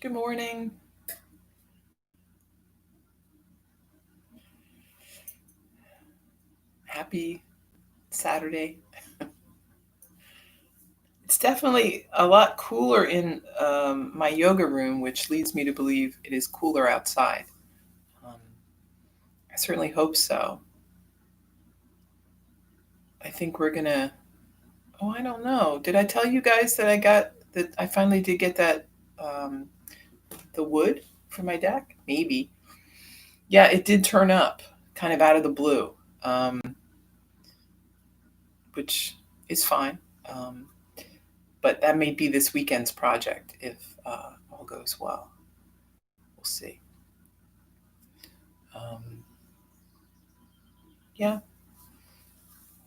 Good morning. Happy Saturday. It's definitely a lot cooler in my yoga room, which leads me to believe it is cooler outside. Um, I certainly hope so. I think we're gonna. Oh, I don't know. Did I tell you guys that I finally did get that um, the wood for my deck? Maybe. Yeah, it did turn up, kind of out of the blue, um, which is fine. Um, but that may be this weekend's project if all goes well. We'll see. Um, yeah,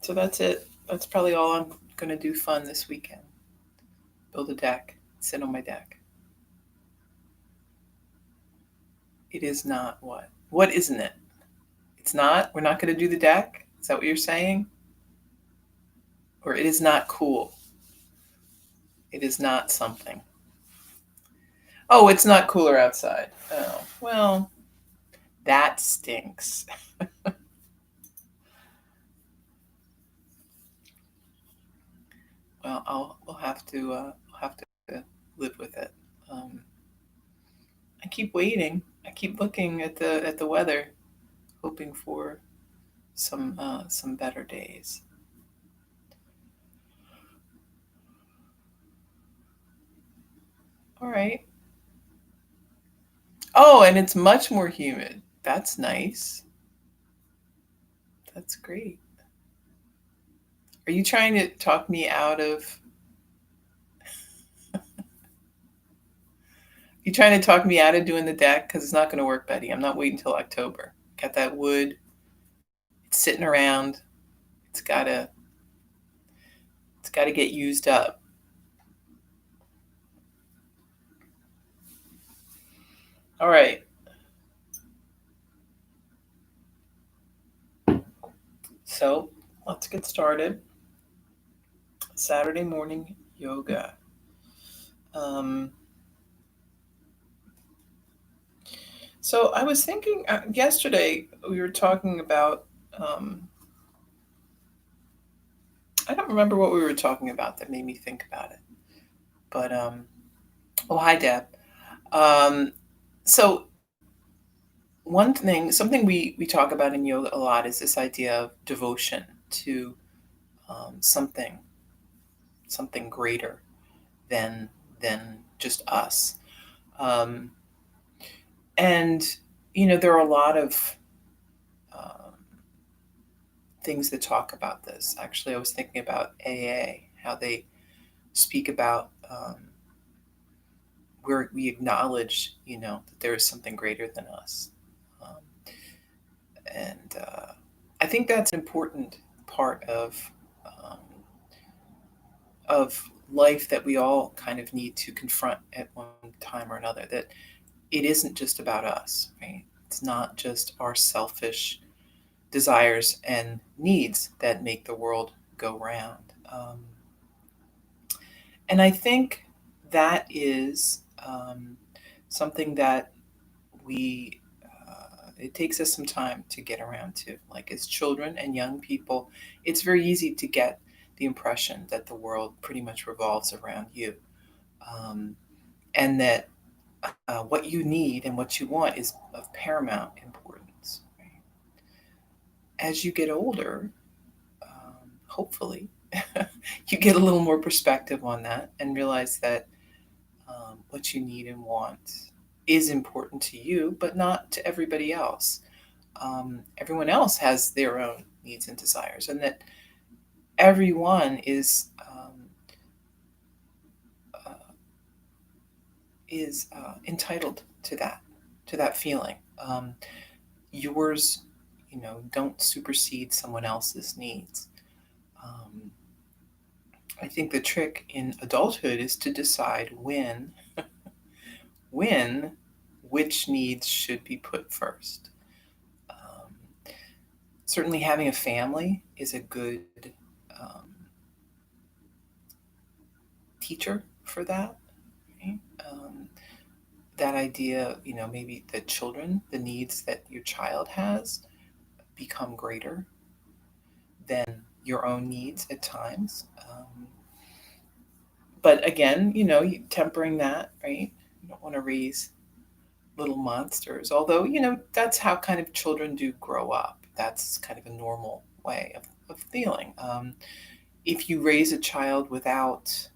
so that's it. That's probably all I'm going to do fun this weekend. Build a deck, sit on my deck. It is not what? What isn't it? It's not? We're not going to do the deck? Is that what you're saying? Or it is not cool? It is not something. Oh, it's not cooler outside. Oh, well, that stinks. Well, we'll have to live with it. Um, I keep waiting. I keep looking at the weather, hoping for some better days. All right. Oh, and it's much more humid. That's nice. That's great. Are you trying to talk me out of? You trying to talk me out of doing the deck? Because it's not going to work, Betty. I'm not waiting until October. Got that wood. It's sitting around. It's gotta. It's gotta get used up. All right. So let's get started. Saturday morning yoga. Um, so I was thinking yesterday we were talking about. I don't remember what we were talking about that made me think about it. But oh, hi, Deb. Um, so something we talk about in yoga a lot is this idea of devotion to something, something greater than just us. Um, and there are a lot of um, things that talk about this. Actually, I was thinking about AA, how they speak about where we acknowledge, that there is something greater than us. Um, and I think that's an important part um, of life that we all kind of need to confront at one time or another. That it isn't just about us, right? It's not just our selfish desires and needs that make the world go round. And I think that is something that it takes us some time to get around to. Like as children and young people, it's very easy to get the impression that the world pretty much revolves around you, um, and that what you need and what you want is of paramount importance. Right? As you get older, hopefully, you get a little more perspective on that and realize that what you need and want is important to you, but not to everybody else. Everyone else has their own needs and desires, and that everyone uh, is entitled to that feeling. Yours, don't supersede someone else's needs. Um, I think the trick in adulthood is to decide when which needs should be put first. Um, Certainly, having a family is a good um, teacher for that. Right? that idea, maybe the needs that your child has become greater than your own needs at times. But again, tempering that, right? You don't want to raise little monsters. Although, that's how kind of children do grow up. That's kind of a normal way of feeling. If you raise a child without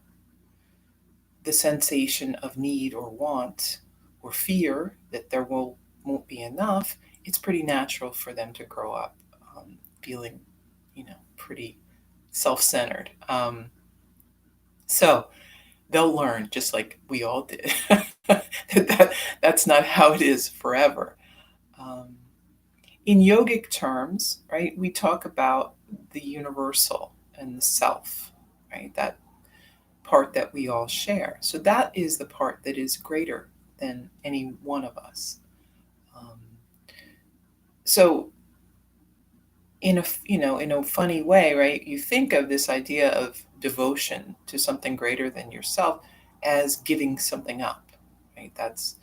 the sensation of need or want or fear that won't be enough, it's pretty natural for them to grow up feeling, pretty self-centered. So they'll learn just like we all did that's not how it is forever. Um, in yogic terms, right, we talk about the universal and the self, right? That part that we all share. So that is the part that is greater than any one of us. Um, so in a funny way, right? You think of this idea of devotion to something greater than yourself as giving something up, right? That's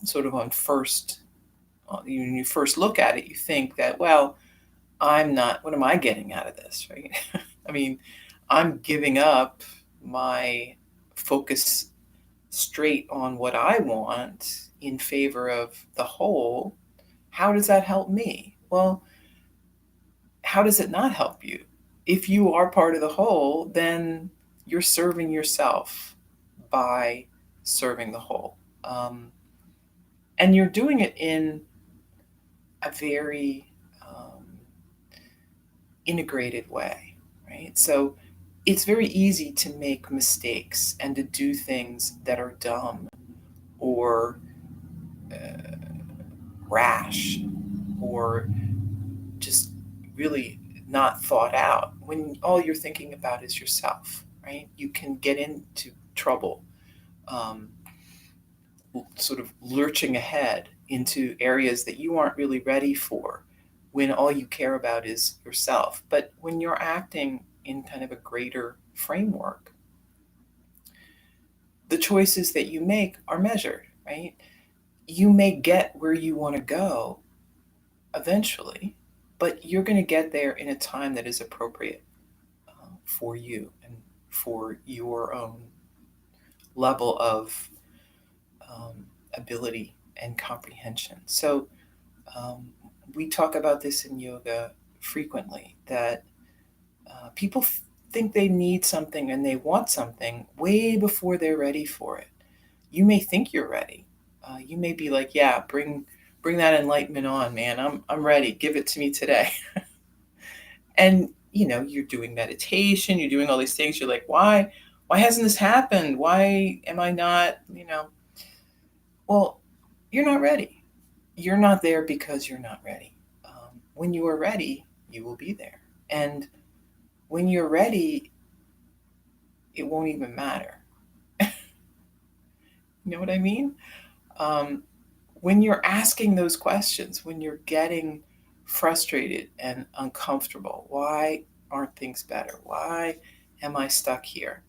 sort of on first when you first look at it, you think that, well, I'm not, what am I getting out of this, right? I mean, I'm giving up my focus straight on what I want in favor of the whole. How does that help me? Well, how does it not help you? If you are part of the whole, then you're serving yourself by serving the whole. And you're doing it in a very integrated way, right? So it's very easy to make mistakes and to do things that are dumb or uh, rash or just really not thought out when all you're thinking about is yourself, right? You can get into trouble, um, sort of lurching ahead into areas that you aren't really ready for when all you care about is yourself. But when you're acting in kind of a greater framework, the choices that you make are measured, right? You may get where you want to go eventually, but you're going to get there in a time that is appropriate for you and for your own level of ability and comprehension. So, um, we talk about this in yoga frequently that people think they need something and they want something way before they're ready for it. You may think you're ready. You may be like, "Yeah, bring that enlightenment on, man. I'm ready. Give it to me today." And you're doing meditation, you're doing all these things. You're like, why hasn't this happened? Why am I not? Well, you're not ready. You're not there because you're not ready. When you are ready, you will be there. And when you're ready, it won't even matter. You know what I mean? Um, when you're asking those questions, when you're getting frustrated and uncomfortable, why aren't things better? Why am I stuck here?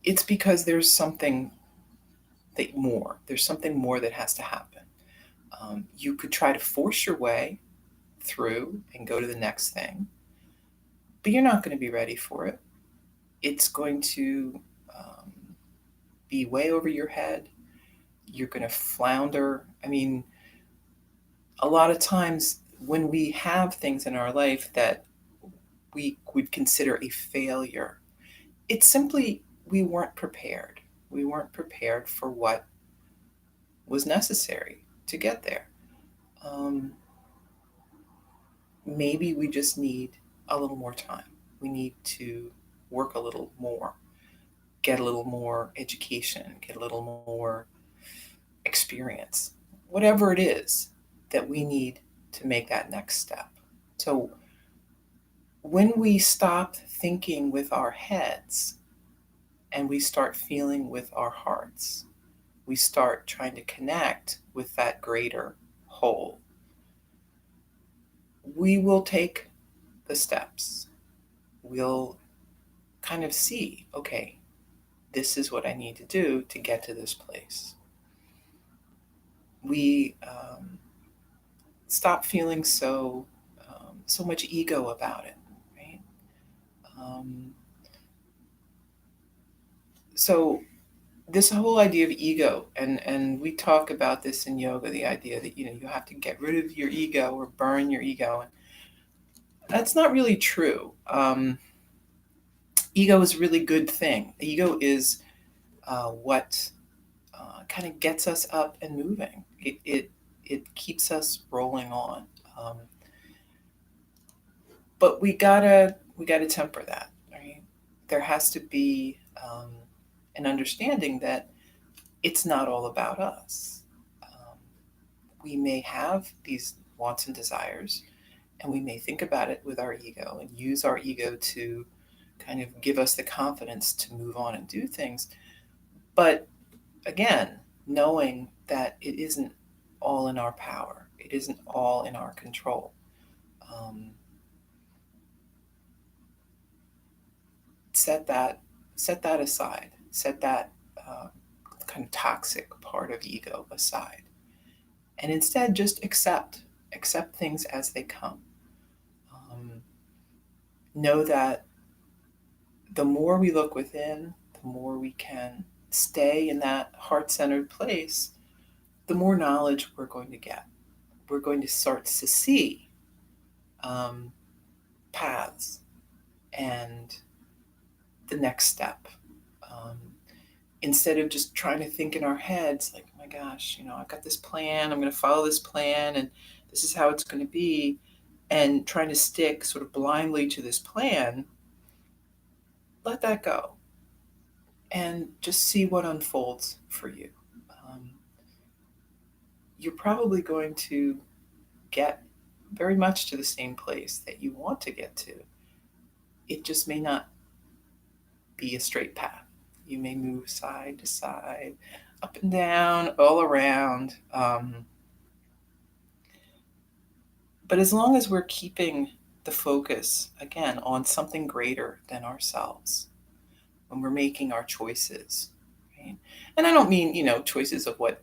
It's because there's something more that has to happen. You could try to force your way through and go to the next thing, but you're not going to be ready for it. It's going to um, be way over your head. You're going to flounder. I mean, a lot of times when we have things in our life that we would consider a failure, it's simply we weren't prepared. We weren't prepared for what was necessary to get there. Um, Maybe we just need a little more time. We need to work a little more, get a little more education, get a little more experience, whatever it is that we need to make that next step. So when we stop thinking with our heads and we start feeling with our hearts, we start trying to connect with that greater whole, we will take the steps. We'll kind of see, okay, This is what I need to do to get to this place. We stop feeling so much ego about it, right? Um, so this whole idea of ego, and we talk about this in yoga, the idea that you have to get rid of your ego or burn your ego, and that's not really true. Ego is a really good thing. Ego is what kind of gets us up and moving. It keeps us rolling on. Um, but we gotta temper that, right? There has to be an understanding that it's not all about us. Um, we may have these wants and desires, and we may think about it with our ego and use our ego to kind of give us the confidence to move on and do things. But again, knowing that it isn't all in our power, it isn't all in our control. Um, set that set that aside. Set that kind of toxic part of ego aside, and instead just accept things as they come. Um, know that the more we look within, the more we can stay in that heart-centered place, the more knowledge we're going to get. We're going to start to see um, paths and the next step. Um, Instead of just trying to think in our heads, like, oh my gosh, I've got this plan, I'm going to follow this plan, and this is how it's going to be, and trying to stick sort of blindly to this plan, let that go and just see what unfolds for you. Um, you're probably going to get very much to the same place that you want to get to. It just may not be a straight path. You may move side to side, up and down, all around. But as long as we're keeping the focus, again, on something greater than ourselves, when we're making our choices, right? And I don't mean, choices of what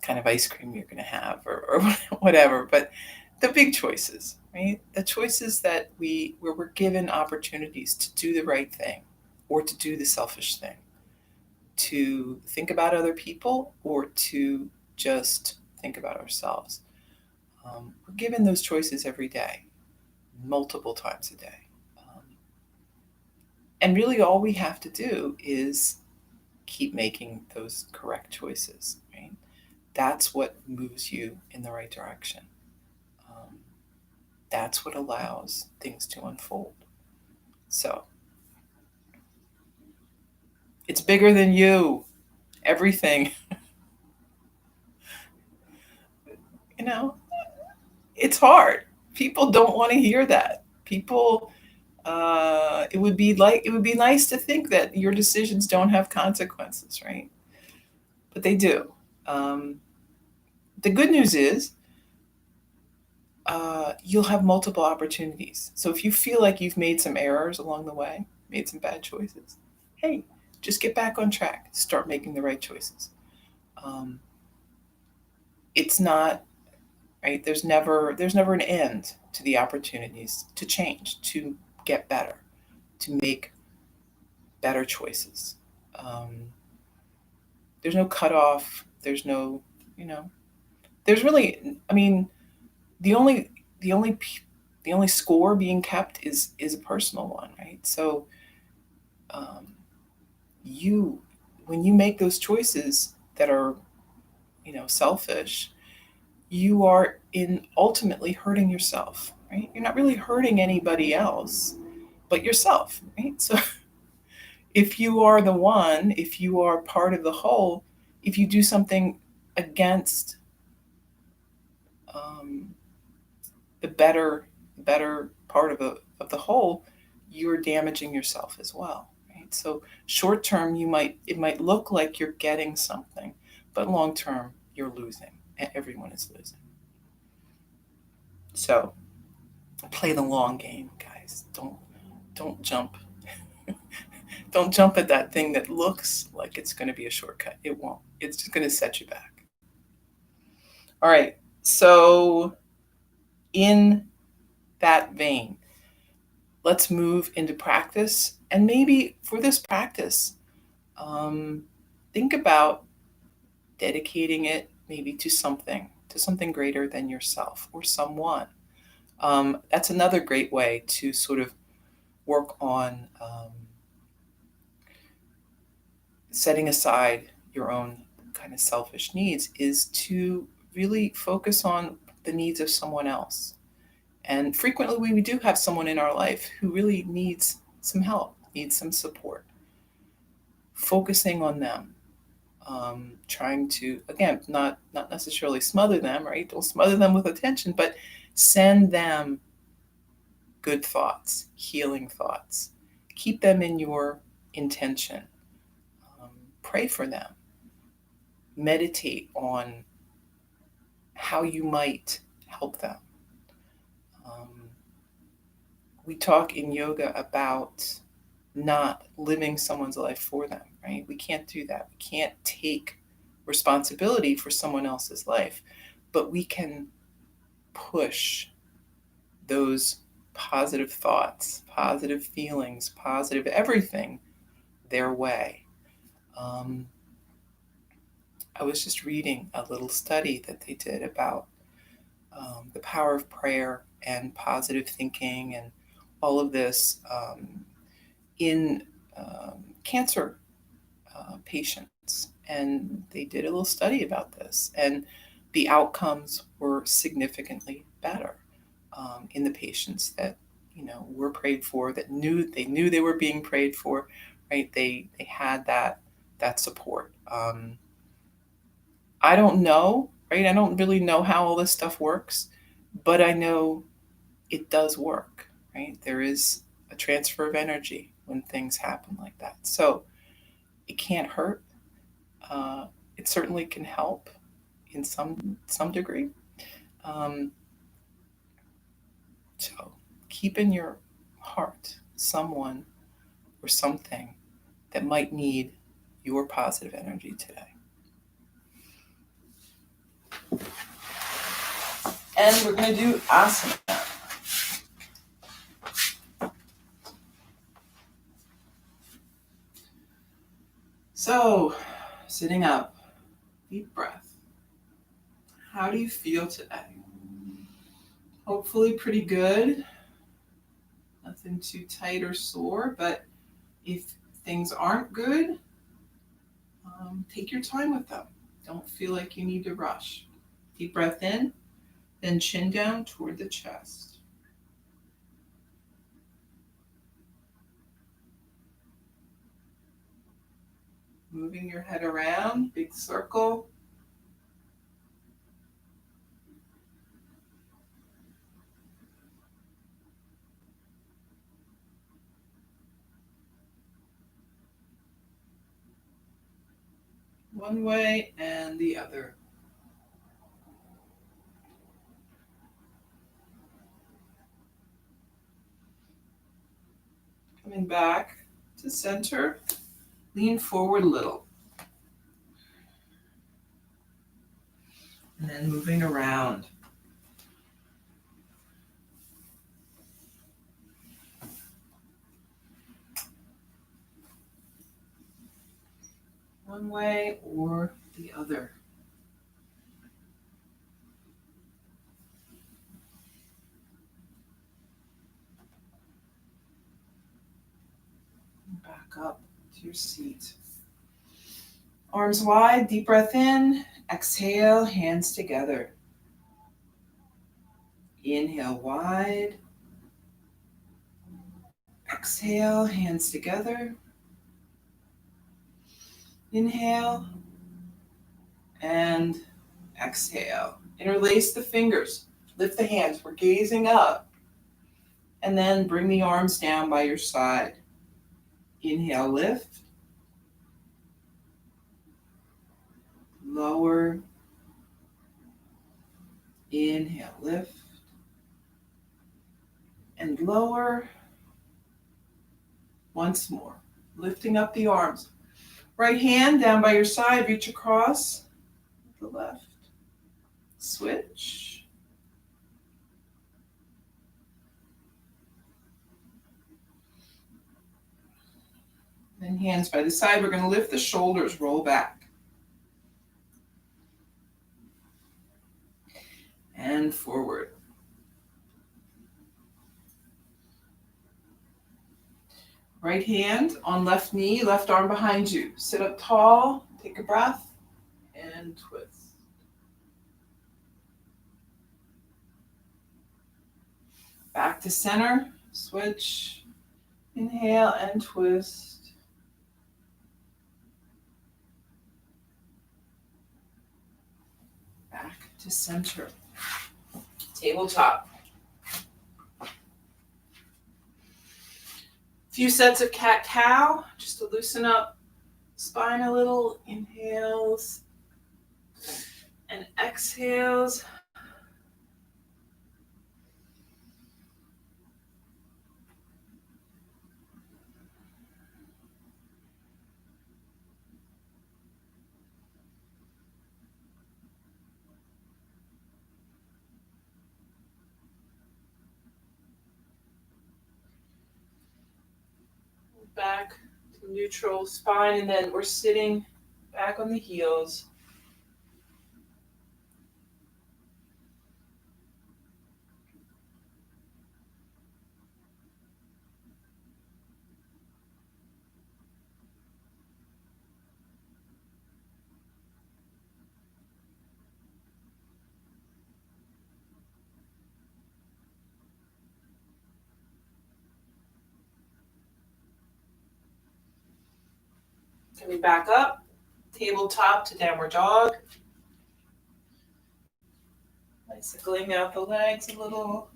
kind of ice cream you're going to have or whatever, but the big choices, right? The choices where we're given opportunities to do the right thing or to do the selfish thing, to think about other people or to just think about ourselves. We're given those choices every day, multiple times a day. And really, all we have to do is keep making those correct choices, right? That's what moves you in the right direction. Um, that's what allows things to unfold. So it's bigger than you, everything. You know, it's hard. People don't want to hear that. People, it would be nice to think that your decisions don't have consequences, right? But they do. Um, the good news is you'll have multiple opportunities. So if you feel like you've made some errors along the way, made some bad choices, hey, just get back on track. Start making the right choices. Um, it's not right. There's never an end to the opportunities to change, to get better, to make better choices. Um, there's no cutoff. There's no, you know, there's really, I mean, the only the only the only score being kept is a personal one, right? So um, you when you make those choices that are selfish, you are in ultimately hurting yourself, right? You're not really hurting anybody else but yourself, right? So if you are the one, if you are part of the whole, if you do something against um, the better part of the whole, you're damaging yourself as well, right? So short term, it might look like you're getting something, but long term, you're losing. Everyone is losing. So play the long game, guys. Don't jump Don't jump at that thing that looks like it's going to be a shortcut. It won't. It's just going to set you back. All right. So, in that vein, let's move into practice. And maybe for this practice, think about dedicating it maybe to something greater than yourself or someone. That's another great way to sort of work on setting aside your own kind of selfish needs, is to really focus on the needs of someone else. And frequently we do have someone in our life who really needs some help, needs some support. Focusing on them, trying to, again, not necessarily smother them, right? Don't smother them with attention, but send them good thoughts, healing thoughts. Keep them in your intention. Pray for them. Meditate on how you might help them. We talk in yoga about not living someone's life for them, right? We can't do that. We can't take responsibility for someone else's life, but we can push those positive thoughts, positive feelings, positive everything their way. I was just reading a little study that they did about the power of prayer and positive thinking and all of this in cancer patients. And they did a little study about this, and the outcomes were significantly better in the patients that were prayed for, that knew they were being prayed for, right? They had that support. I don't know, right? I don't really know how all this stuff works, but I know it does work, right? There is a transfer of energy when things happen like that. So it can't hurt. It certainly can help in some degree. Um, so keep in your heart someone or something that might need your positive energy today. And we're going to do asana. So, sitting up, deep breath. How do you feel today? Hopefully pretty good. Nothing too tight or sore, but if things aren't good, take your time with them. Don't feel like you need to rush. Deep breath in, then chin down toward the chest. Moving your head around, big circle. One way and the other. Coming back to center, lean forward a little. And then moving around. One way or the other. Back up to your seat. Arms wide, deep breath in. Exhale, hands together. Inhale wide. Exhale, hands together. Inhale and exhale. Interlace the fingers. Lift the hands. We're gazing up. And then bring the arms down by your side. Inhale, lift. Lower. Inhale, lift. And lower. Once more. lifting up the arms. Right hand down by your side, reach across the left. Switch. Then hands by the side. We're going to lift the shoulders, roll back. And forward. Right hand on left knee, left arm behind you. Sit up tall, take a breath, and twist. Back to center, switch, inhale and twist. Back to center. Tabletop. Few sets of cat-cow, just to loosen up spine a little. Inhales and exhales. Back to neutral spine, and then we're sitting back on the heels. Coming back up, tabletop to downward dog. Bicycling out the legs a little.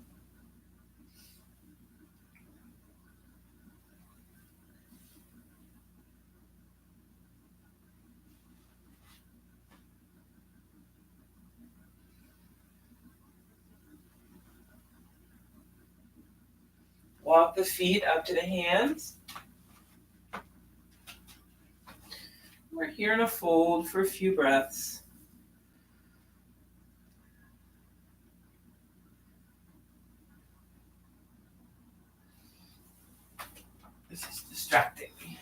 Walk the feet up to the hands. We're here in a fold for a few breaths. This is distracting me.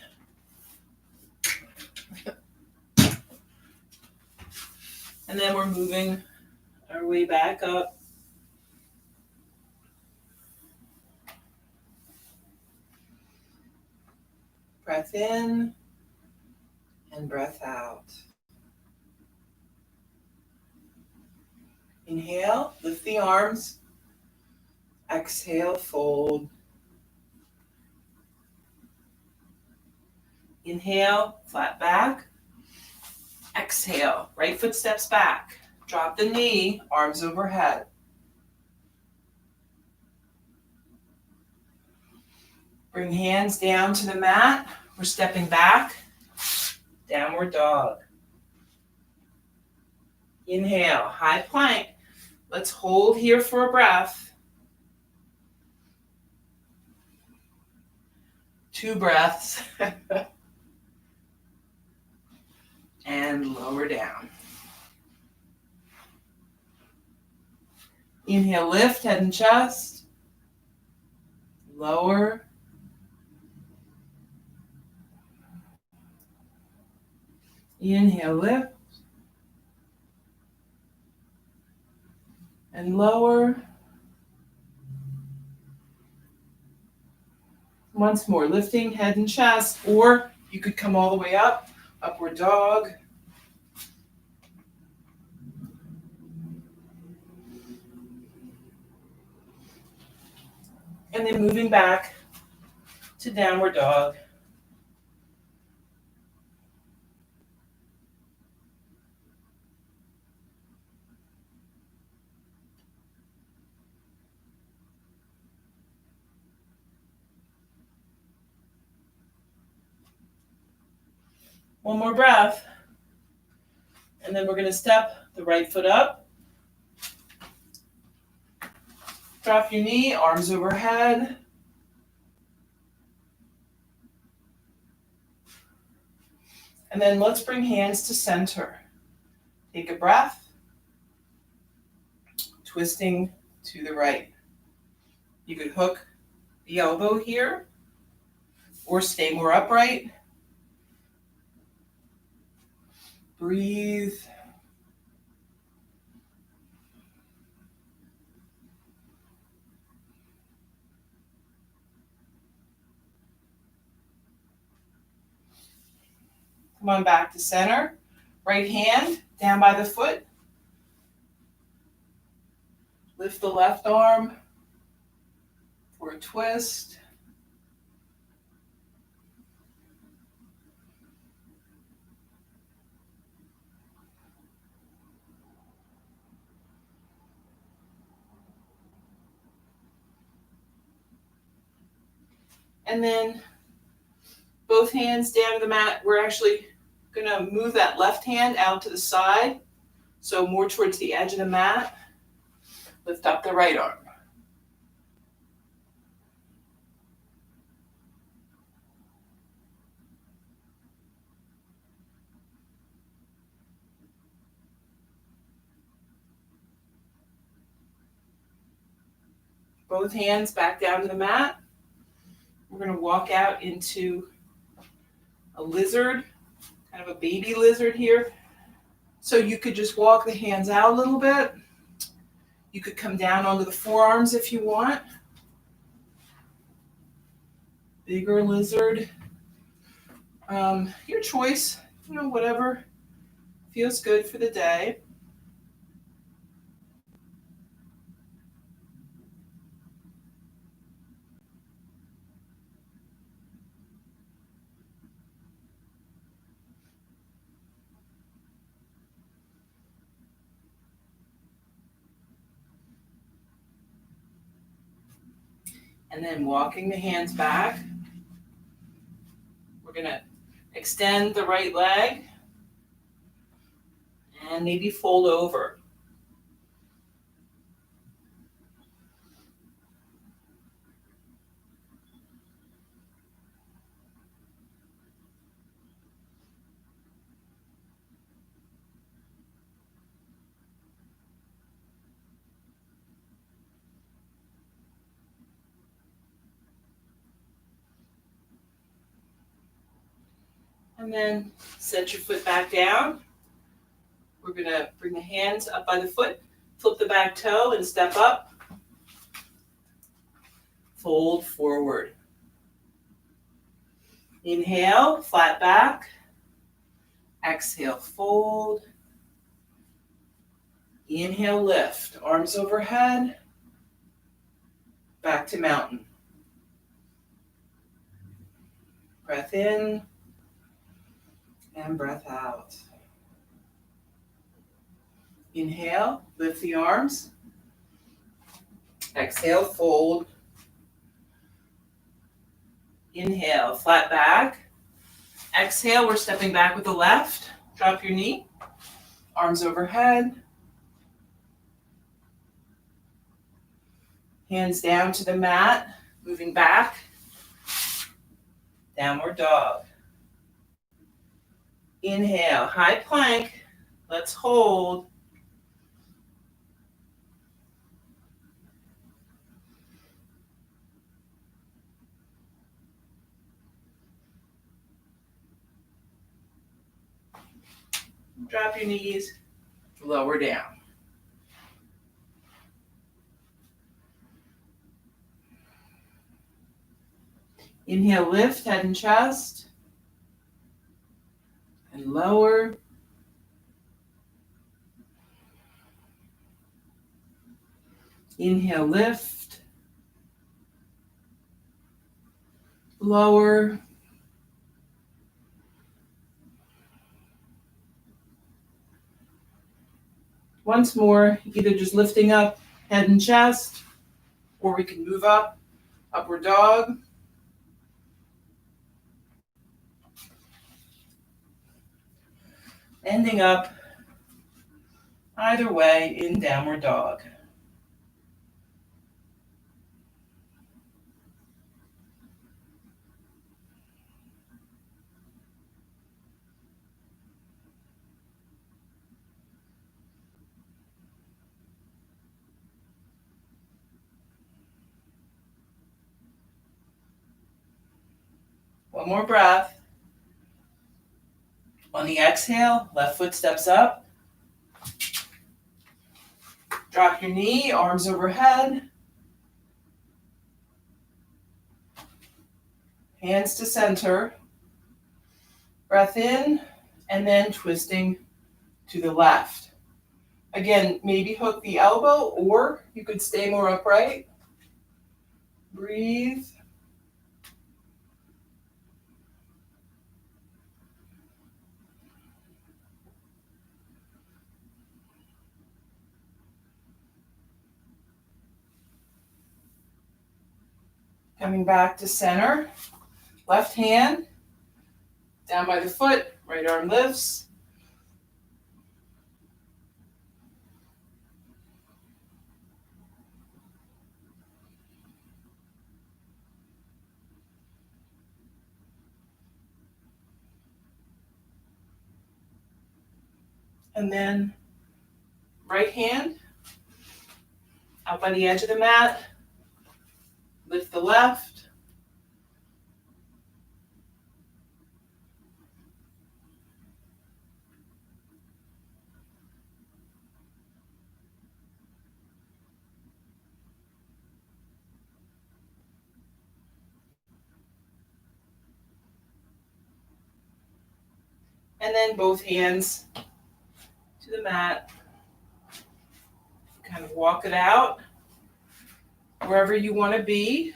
And then we're moving our way back up. Breath in and breath out. Inhale, lift the arms. Exhale, fold. Inhale, flat back. Exhale, right foot steps back. Drop the knee, arms overhead. Bring hands down to the mat. We're stepping back. Downward dog. Inhale, high plank. Let's hold here for a breath. 2 breaths. And lower down. Inhale, lift, head and chest. Lower. Inhale, lift. And lower. Once more, lifting head and chest, or you could come all the way up, upward dog. And then moving back to downward dog. One more breath. And then we're going to step the right foot up. Drop your knee, arms overhead. And then let's bring hands to center. Take a breath, twisting to the right. You could hook the elbow here or stay more upright. Breathe. Come on back to center. Right hand down by the foot. Lift the left arm for a twist. And then both hands down to the mat. We're actually going to move that left hand out to the side, so more towards the edge of the mat. Lift up the right arm. Both hands back down to the mat. We're going to walk out into a lizard, kind of a baby lizard here. So you could just walk the hands out a little bit. You could come down onto the forearms if you want. Bigger lizard. Your choice, whatever feels good for the day. And then walking the hands back. We're going to extend the right leg and maybe fold over. And then set your foot back down. We're going to bring the hands up by the foot, flip the back toe and step up. Fold forward. Inhale, flat back. Exhale, fold. Inhale, lift. Arms overhead. Back to mountain. Breath in and breath out. Inhale, lift the arms. Exhale, fold. Inhale, flat back. Exhale, we're stepping back with the left. Drop your knee. Arms overhead. Hands down to the mat. Moving back. Downward dog. Inhale, high plank. Let's hold. Drop your knees, lower down. Inhale, lift head and chest. And lower. Inhale, lift. Lower. Once more, either just lifting up head and chest, or we can move up, upward dog. Ending up either way in downward dog. One more breath. On the exhale, left foot steps up. Drop your knee, arms overhead. Hands to center. Breath in, and then twisting to the left. Again, maybe hook the elbow, or you could stay more upright. Breathe. Coming back to center. Left hand down by the foot, right arm lifts. And then right hand out by the edge of the mat. Lift the left. And then both hands to the mat. Kind of walk it out wherever you want to be.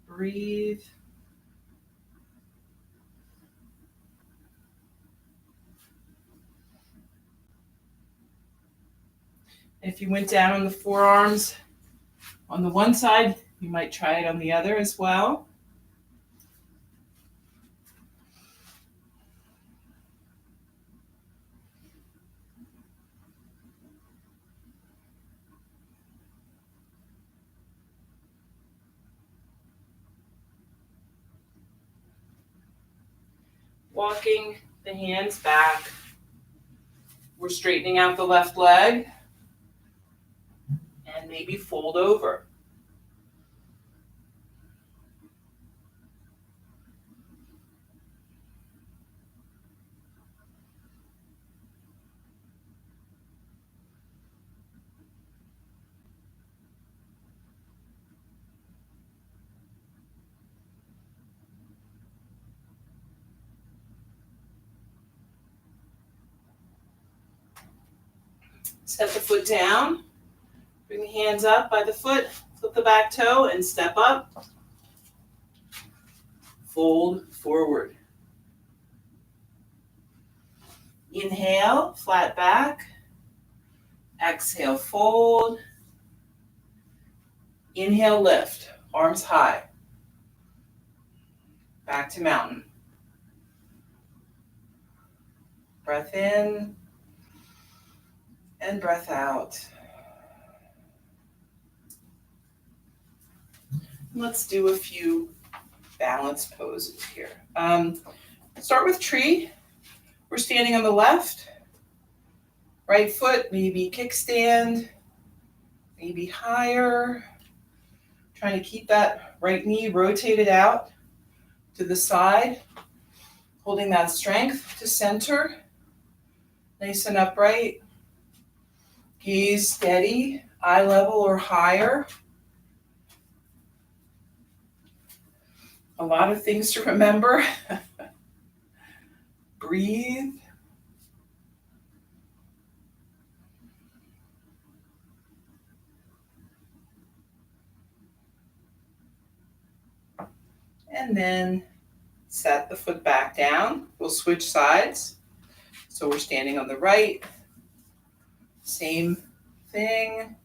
Breathe. If you went down on the forearms on the one side, you might try it on the other as well. Walking the hands back. We're straightening out the left leg and maybe fold over. Step the foot down. Bring the hands up by the foot. Flip the back toe and step up. Fold forward. Inhale, flat back. Exhale, fold. Inhale, lift. Arms high. Back to mountain. Breath in and breath out. Let's do a few balance poses here. Start with tree. We're standing on the left. Right foot, maybe kickstand, maybe higher. Trying to keep that right knee rotated out to the side. Holding that strength to center. Nice and upright. Gaze steady, eye level or higher. A lot of things to remember. Breathe. And then set the foot back down. We'll switch sides. So we're standing on the right. Same thing.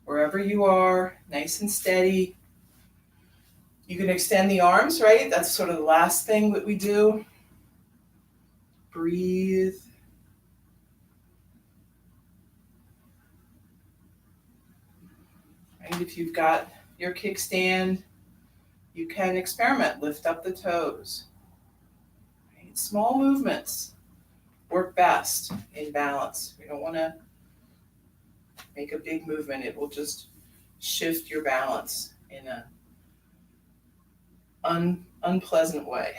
Wherever you are, nice and steady. You can extend the arms, right? That's sort of the last thing that we do. Breathe. And if you've got your kickstand, you can experiment. Lift up the toes. Right? Small movements work best in balance. We don't want to make a big movement. It will just shift your balance in a unpleasant way.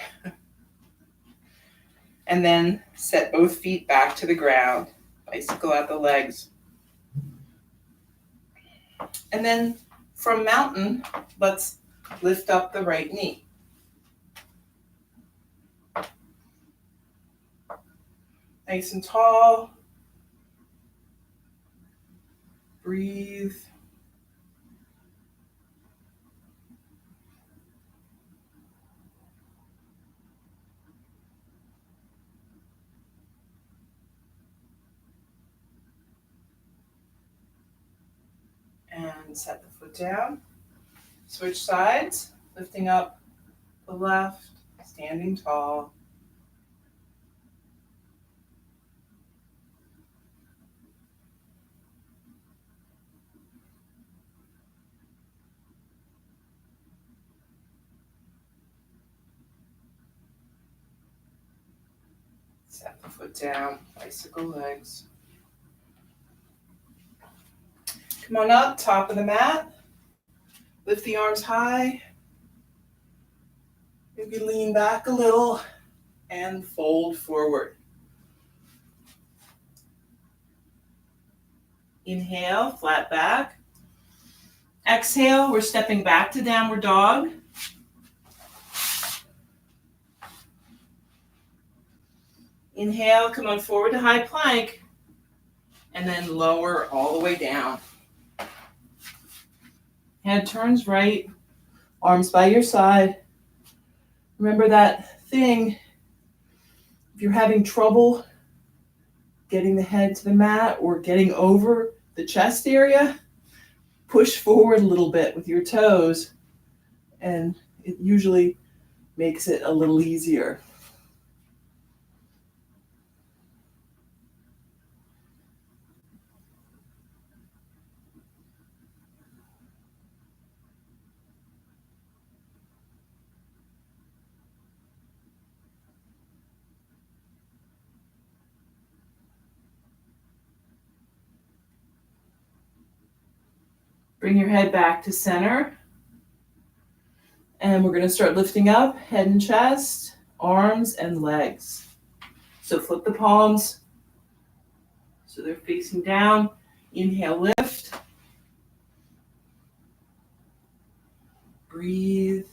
And then set both feet back to the ground. Bicycle out the legs. And then from mountain, let's lift up the right knee. Nice and tall. Breathe. And set the foot down. Switch sides, lifting up the left, standing tall. Set the foot down, bicycle legs. Come on up, top of the mat. Lift the arms high. Maybe lean back a little and fold forward. Inhale, flat back. Exhale, we're stepping back to downward dog. Inhale, come on forward to high plank. And then lower all the way down. Head turns right, arms by your side. Remember that thing, if you're having trouble getting the head to the mat or getting over the chest area, push forward a little bit with your toes, and it usually makes it a little easier. Bring your head back to center. And we're going to start lifting up, head and chest, arms and legs. So flip the palms so they're facing down. Inhale, lift. Breathe.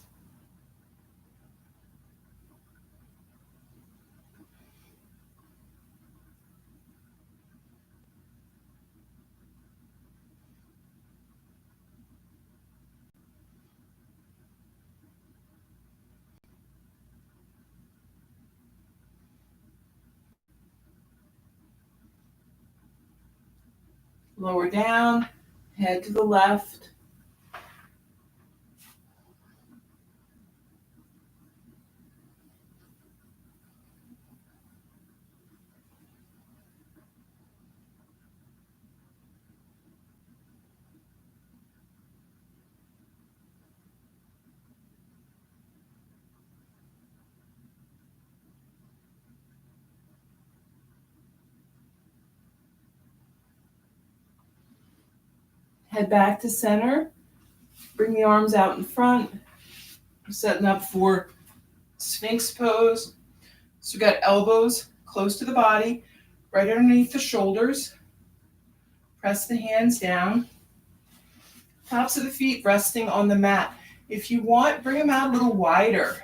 Lower down, head to the left. Head back to center. Bring the arms out in front. We're setting up for Sphinx pose. So we got elbows close to the body, right underneath the shoulders. Press the hands down. Tops of the feet resting on the mat. If you want, bring them out a little wider.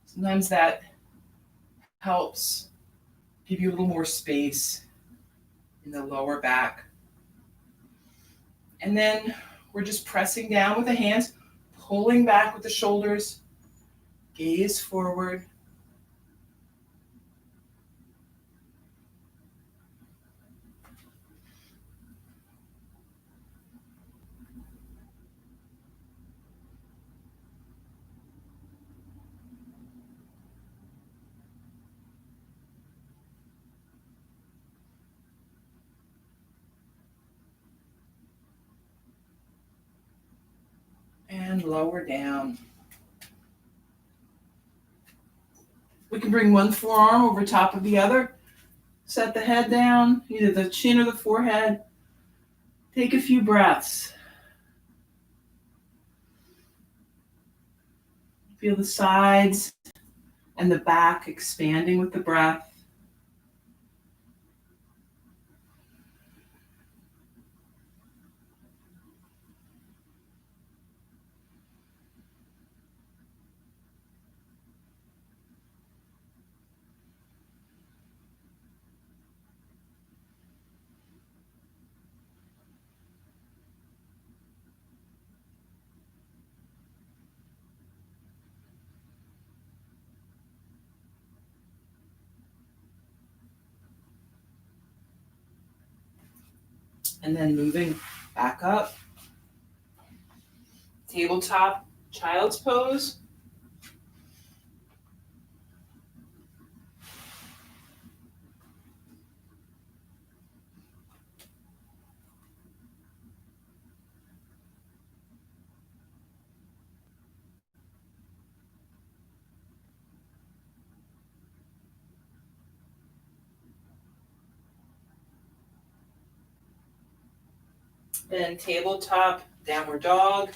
Sometimes that helps give you a little more space in the lower back. And then we're just pressing down with the hands, pulling back with the shoulders, gaze forward. And lower down. We can bring one forearm over top of the other. Set the head down, either the chin or the forehead. Take a few breaths. Feel the sides and the back expanding with the breath. And then moving back up. Tabletop child's pose. Then tabletop downward dog.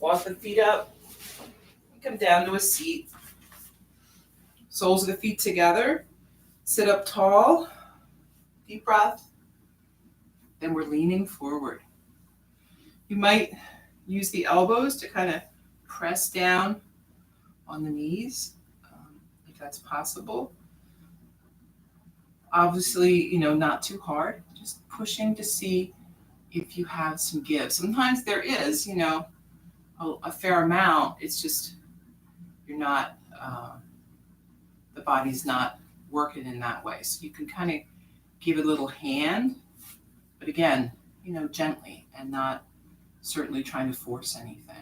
Walk the feet up. Come down to a seat. Soles of the feet together. Sit up tall. Deep breath. Then we're leaning forward. You might use the elbows to kind of press down on the knees, if that's possible. Obviously, not too hard. Just pushing to see if you have some give. Sometimes there is, a fair amount. It's just you're not, the body's not working in that way. So you can kind of give a little hand, but again, gently and not certainly trying to force anything.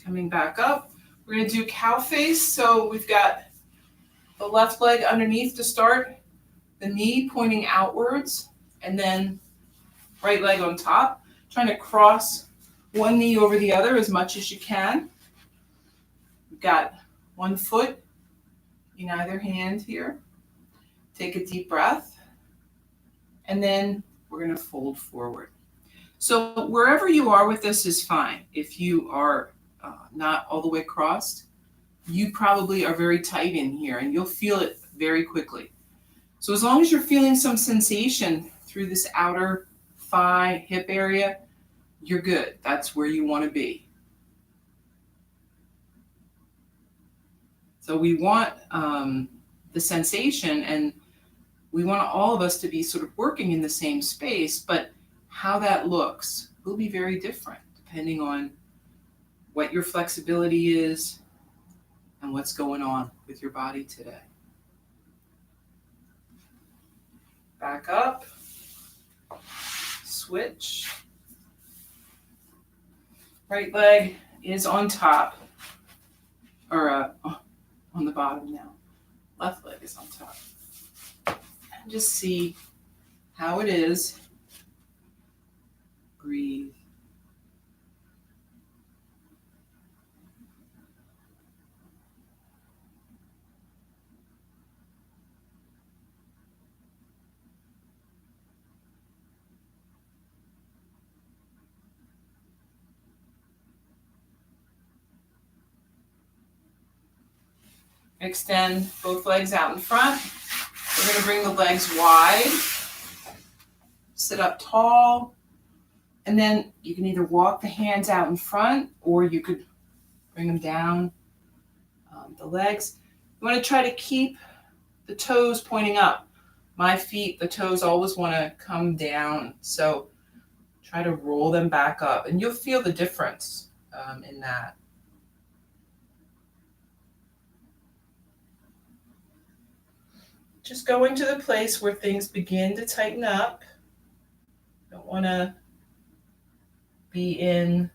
Coming back up, we're going to do cow face. So we've got the left leg underneath to start, the knee pointing outwards, and then right leg on top, trying to cross one knee over the other as much as you can. We've got one foot in either hand here. Take a deep breath, and then we're going to fold forward. So wherever you are with this is fine. If you are not all the way crossed, you probably are very tight in here, and you'll feel it very quickly. So as long as you're feeling some sensation through this outer thigh, hip area, you're good. That's where you want to be. So we want the sensation, and we want all of us to be sort of working in the same space, but how that looks will be very different depending on what your flexibility is and what's going on with your body today. Back up, switch. Right leg is on top, or on the bottom now. Left leg is on top. And just see how it is. Breathe. Extend both legs out in front. We're going to bring the legs wide. Sit up tall. And then you can either walk the hands out in front, or you could bring them down the legs. You want to try to keep the toes pointing up. My feet, the toes always want to come down. So try to roll them back up. And you'll feel the difference in that. Just going to the place where things begin to tighten up. Don't want to be in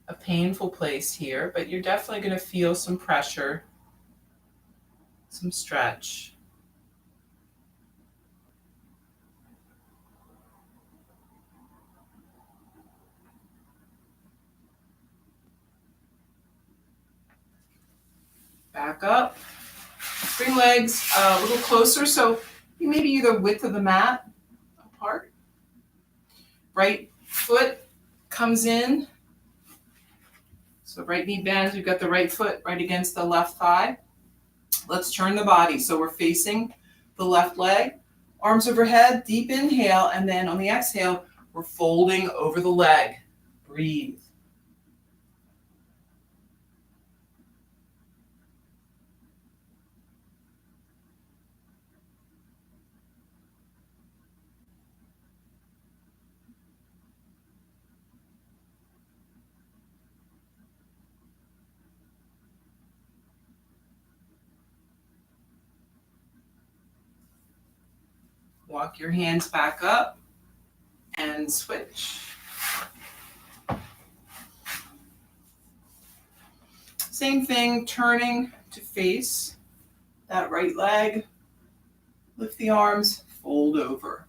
a painful place here, but you're definitely going to feel some pressure, some stretch. Back up. Bring legs a little closer, so you maybe either width of the mat apart. Right foot comes in. So right knee bends, we've got the right foot right against the left thigh. Let's turn the body. So we're facing the left leg, arms overhead, deep inhale, and then on the exhale, we're folding over the leg. Breathe. Walk your hands back up and switch. Same thing, turning to face that right leg. Lift the arms, fold over.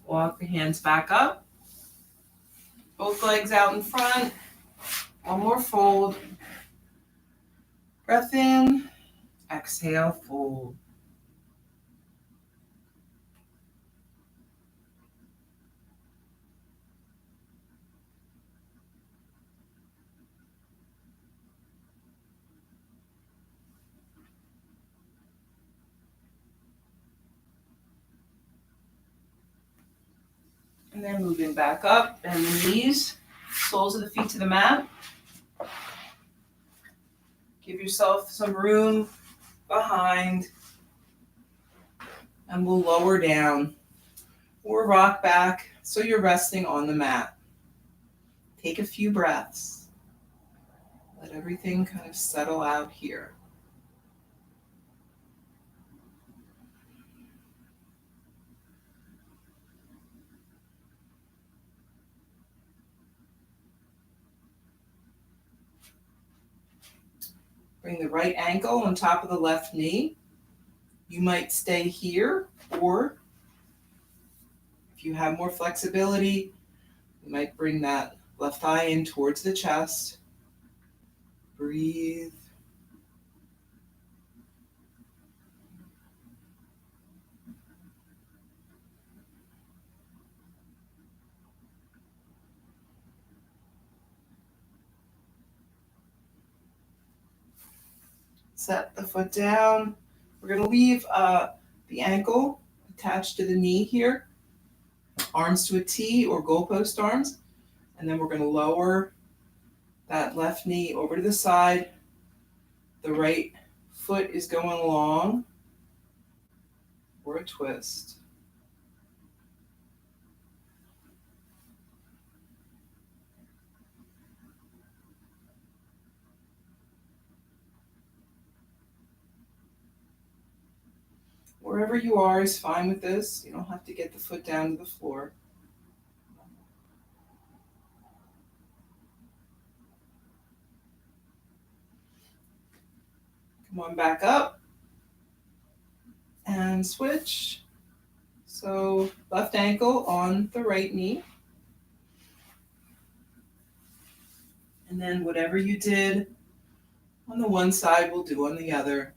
Walk the hands back up. Both legs out in front. One more fold. Breath in. Exhale, fold. And then moving back up, bend the knees, soles of the feet to the mat. Give yourself some room behind, and we'll lower down or rock back so you're resting on the mat. Take a few breaths. Let everything kind of settle out here. Bring the right ankle on top of the left knee. You might stay here, or if you have more flexibility, you might bring that left thigh in towards the chest. Breathe. Set the foot down. We're going to leave the ankle attached to the knee here. Arms to a T or goalpost arms. And then we're going to lower that left knee over to the side. The right foot is going long for a twist. Wherever you are is fine with this. You don't have to get the foot down to the floor. Come on back up and switch. So left ankle on the right knee. And then whatever you did on the one side, we'll do on the other.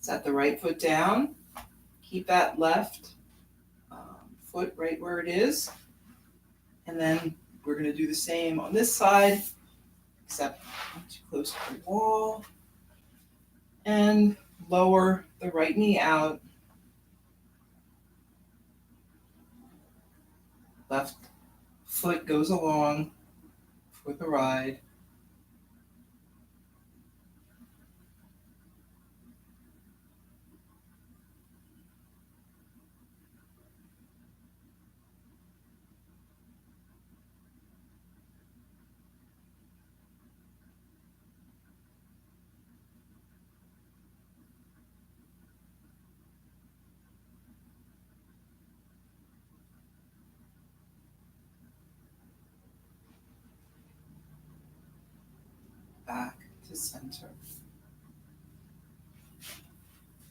Set the right foot down. Keep that left foot right where it is. And then we're going to do the same on this side, except not too close to the wall. And lower the right knee out. Left foot goes along for the ride. Back to center.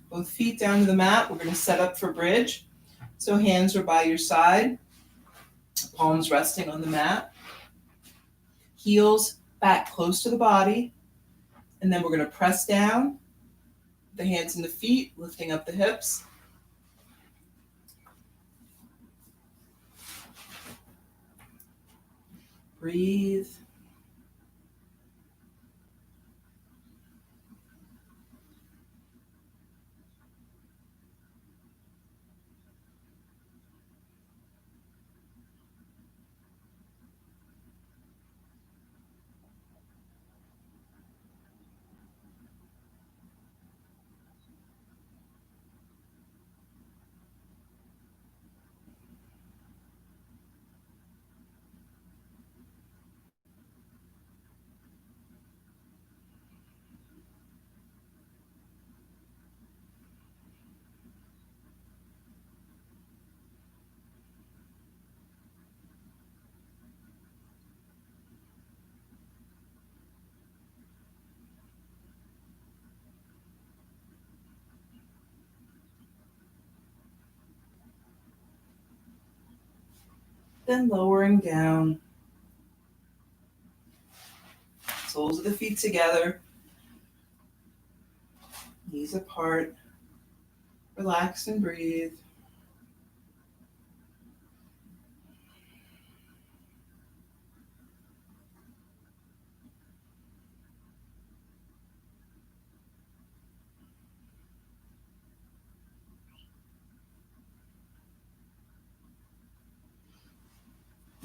Both feet down to the mat. We're going to set up for bridge. So hands are by your side, palms resting on the mat, heels back close to the body, and then we're going to press down, the hands and the feet, lifting up the hips. Breathe. Then lowering down. Soles of the feet together. Knees apart. Relax and breathe.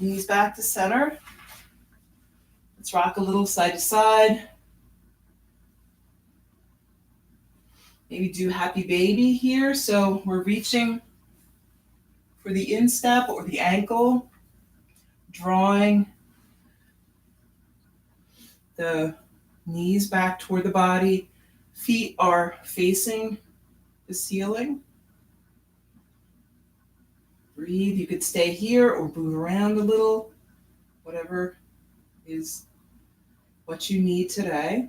Knees back to center. Let's rock a little side to side. Maybe do happy baby here. So we're reaching for the instep or the ankle, drawing the knees back toward the body. Feet are facing the ceiling. Breathe. You could stay here or move around a little, whatever is what you need today.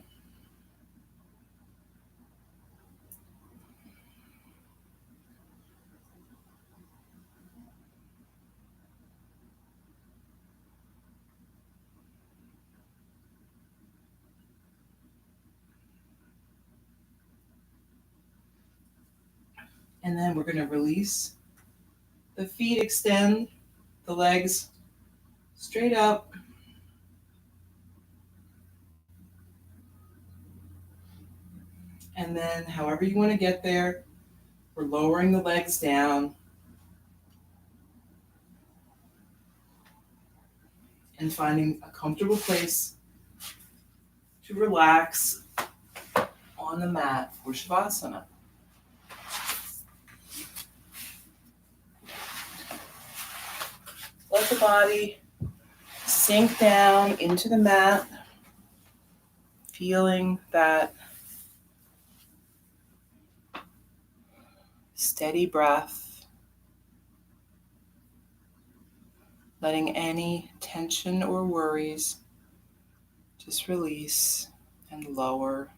And then we're going to release. The feet extend, the legs straight up. And then however you want to get there, we're lowering the legs down and finding a comfortable place to relax on the mat for Shavasana. Let the body sink down into the mat, feeling that steady breath, letting any tension or worries just release and lower.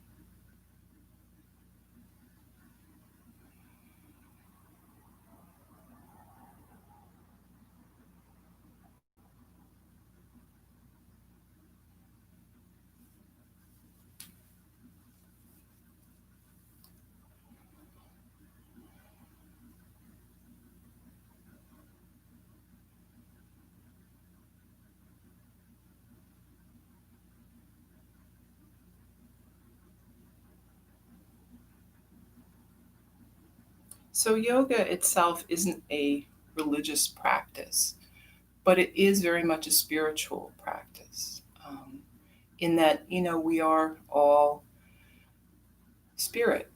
So, yoga itself isn't a religious practice, but it is very much a spiritual practice. In that, we are all spirit,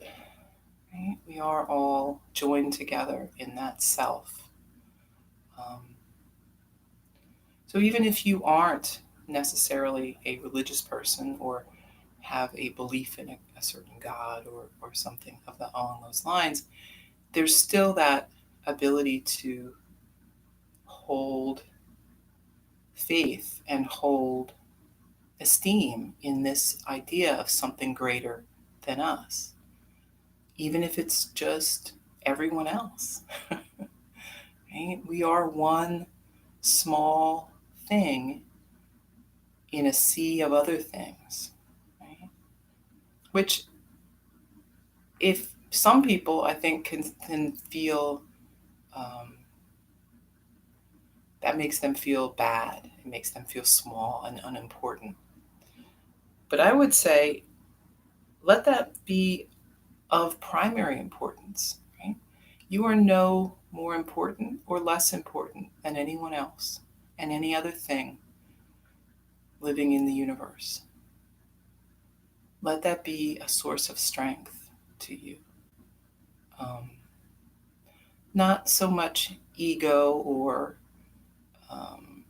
right? We are all joined together in that self. Um, so, even if you aren't necessarily a religious person or have a belief in a certain God or something along those lines, there's still that ability to hold faith and hold esteem in this idea of something greater than us, even if it's just everyone else. Right? We are one small thing in a sea of other things, right? Which, if some people, I think, can feel, that makes them feel bad. It makes them feel small and unimportant. But I would say, let that be of primary importance, right? You are no more important or less important than anyone else and any other thing living in the universe. Let that be a source of strength to you. Um, Not so much ego or, um,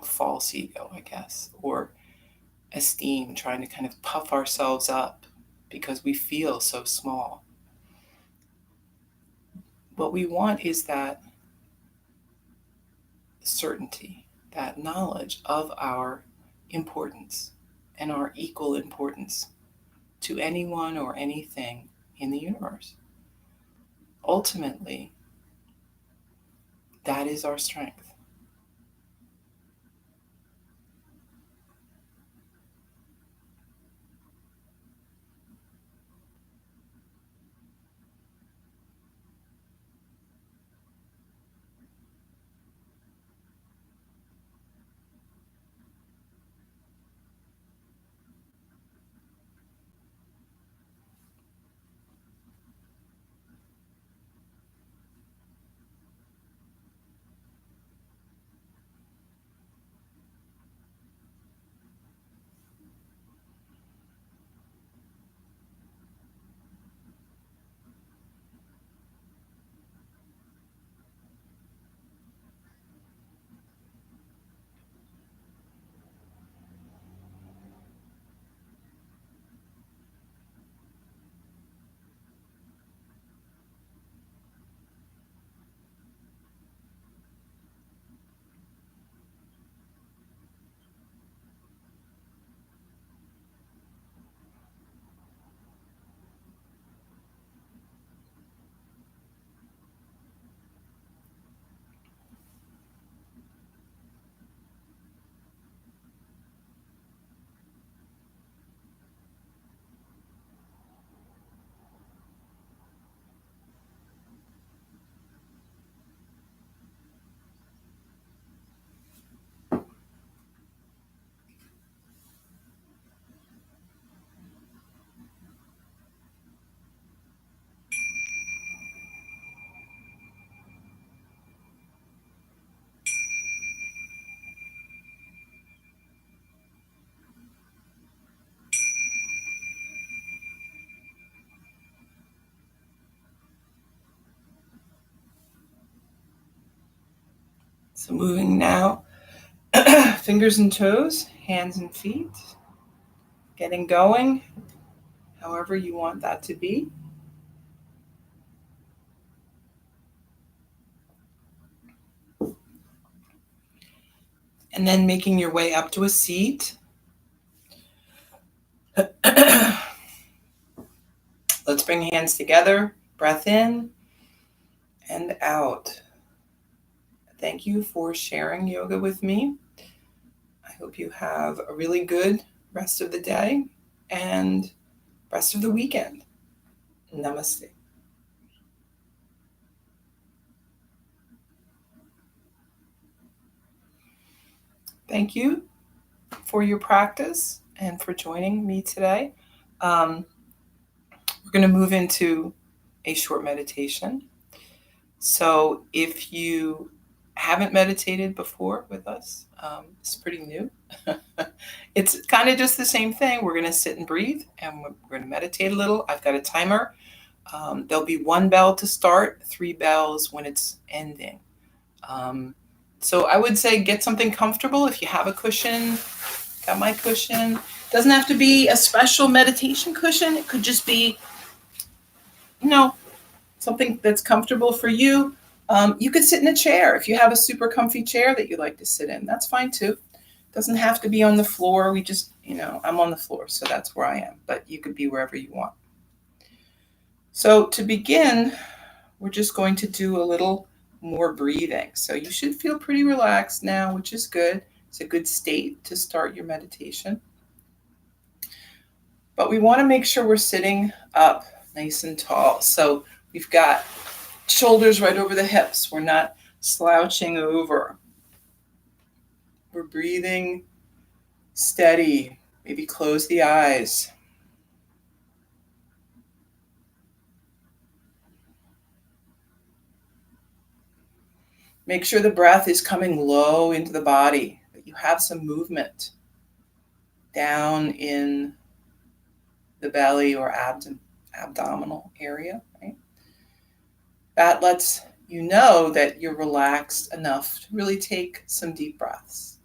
false ego, I guess, or esteem, trying to kind of puff ourselves up because we feel so small. What we want is that certainty, that knowledge of our importance and our equal importance to anyone or anything in the universe. Ultimately, that is our strength. So, moving now, fingers and toes, hands and feet, getting going, however you want that to be. And then making your way up to a seat. Let's bring hands together, breath in and out. Thank you for sharing yoga with me. I hope you have a really good rest of the day and rest of the weekend. Namaste. Thank you for your practice and for joining me today. We're going to move into a short meditation. So if you haven't meditated before with us, it's pretty new. It's kind of just the same thing. We're going to sit and breathe and we're going to meditate a little. I've got a timer. There'll be 1 bell to start, 3 bells when it's ending. So I would say get something comfortable. If you have a cushion, got my cushion. Doesn't have to be a special meditation cushion. It could just be, you know, something that's comfortable for you. You could sit in a chair. If you have a super comfy chair that you like to sit in, that's fine too. Doesn't have to be on the floor. We just, I'm on the floor, so that's where I am. But you could be wherever you want. So to begin, we're just going to do a little more breathing. So you should feel pretty relaxed now, which is good. It's a good state to start your meditation. But we want to make sure we're sitting up nice and tall. So we've got shoulders right over the hips. We're not slouching over. We're breathing steady. Maybe close the eyes. Make sure the breath is coming low into the body, that you have some movement down in the belly or abdominal area, right? That lets you know that you're relaxed enough to really take some deep breaths.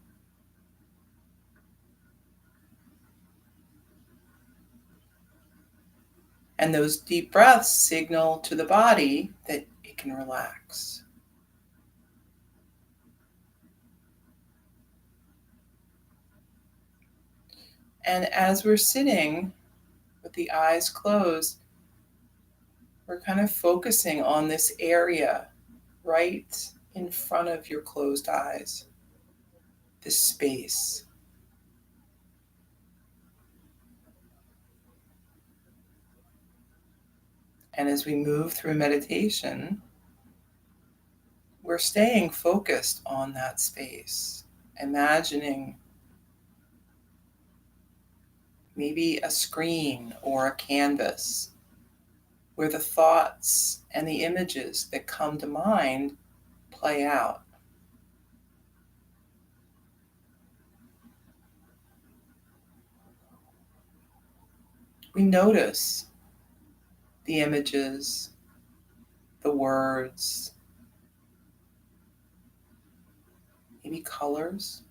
And those deep breaths signal to the body that it can relax. And as we're sitting with the eyes closed, we're kind of focusing on this area right in front of your closed eyes, this space. And as we move through meditation, we're staying focused on that space, imagining maybe a screen or a canvas where the thoughts and the images that come to mind play out. We notice the images, the words, maybe colors,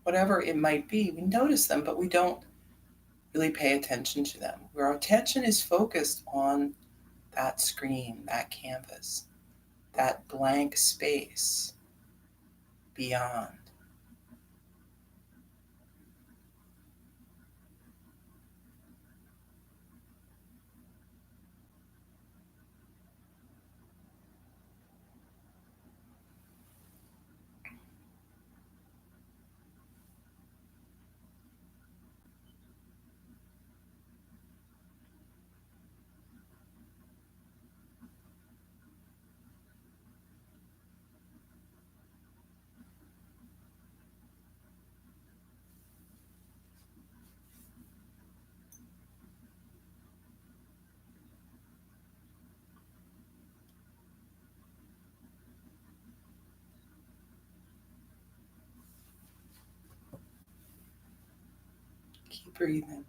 whatever it might be. We notice them, but we don't really pay attention to them. Where our attention is focused on that screen, that canvas, that blank space beyond. Keep breathing.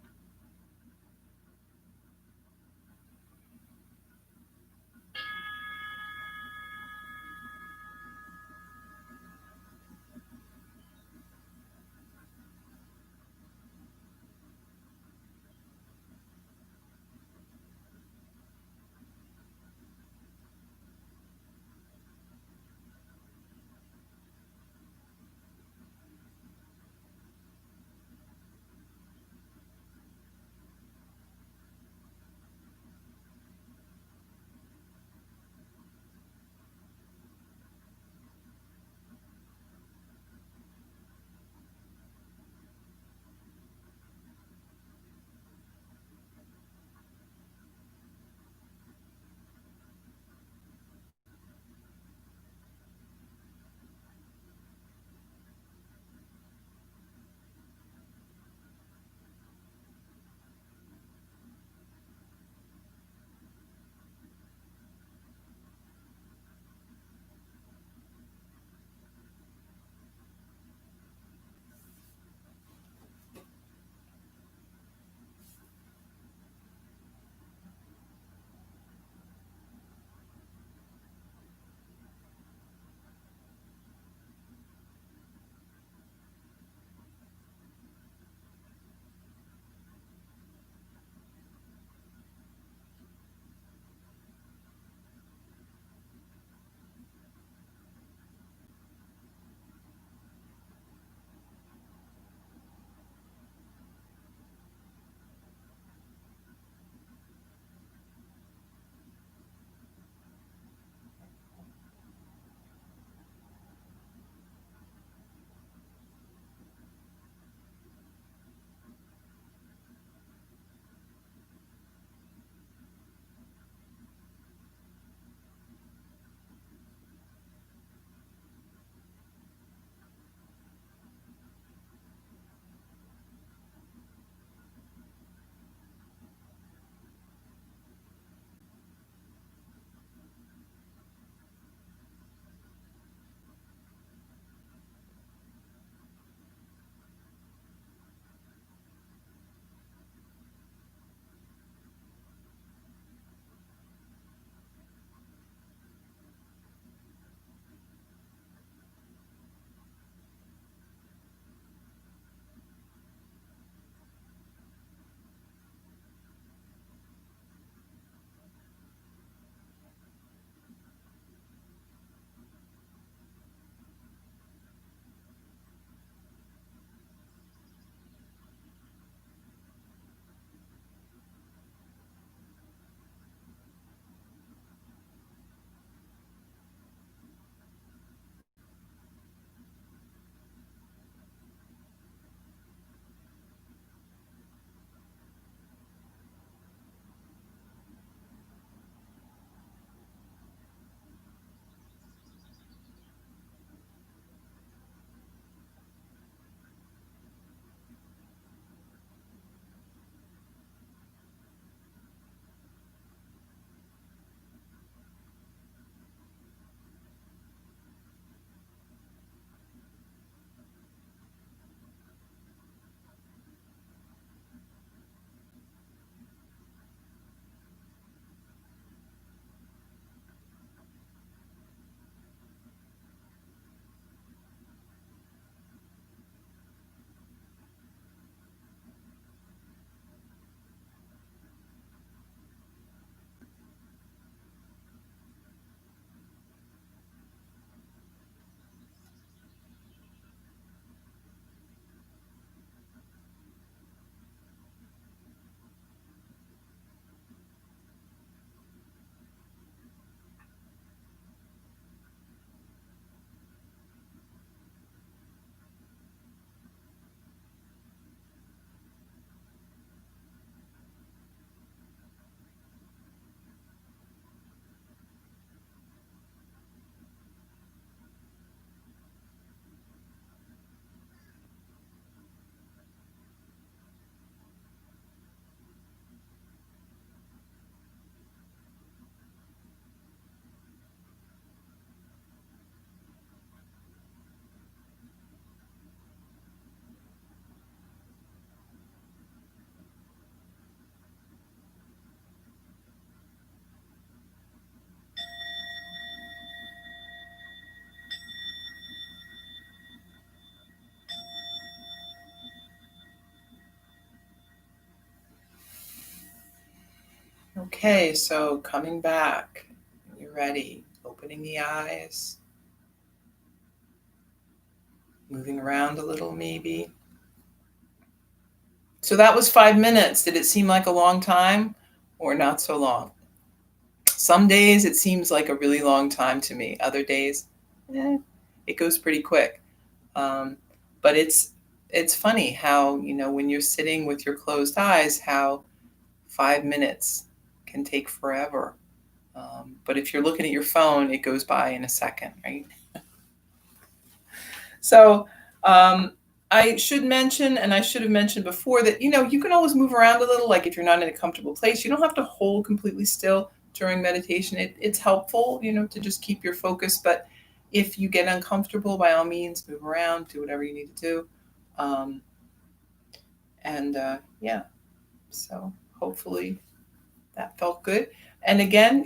Okay, so coming back, you're ready, opening the eyes, moving around a little maybe. So that was 5 minutes. Did it seem like a long time or not so long? Some days it seems like a really long time to me. Other days, it goes pretty quick. Um, but it's funny how, when you're sitting with your closed eyes, how 5 minutes can take forever. But if you're looking at your phone, it goes by in a second, right? So I should mention, and I should have mentioned before, that you can always move around a little. Like if you're not in a comfortable place, you don't have to hold completely still during meditation. It's helpful, to just keep your focus. But if you get uncomfortable, by all means, move around, do whatever you need to do. Um, and yeah, so hopefully that felt good. And again,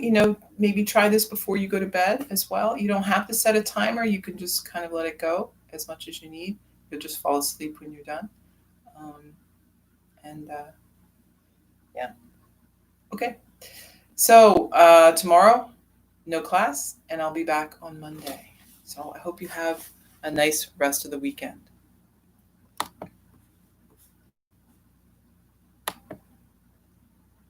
maybe try this before you go to bed as well. You don't have to set a timer. You can just kind of let it go as much as you need. You'll just fall asleep when you're done. Um, and yeah, okay. So tomorrow, no class, and I'll be back on Monday. So I hope you have a nice rest of the weekend.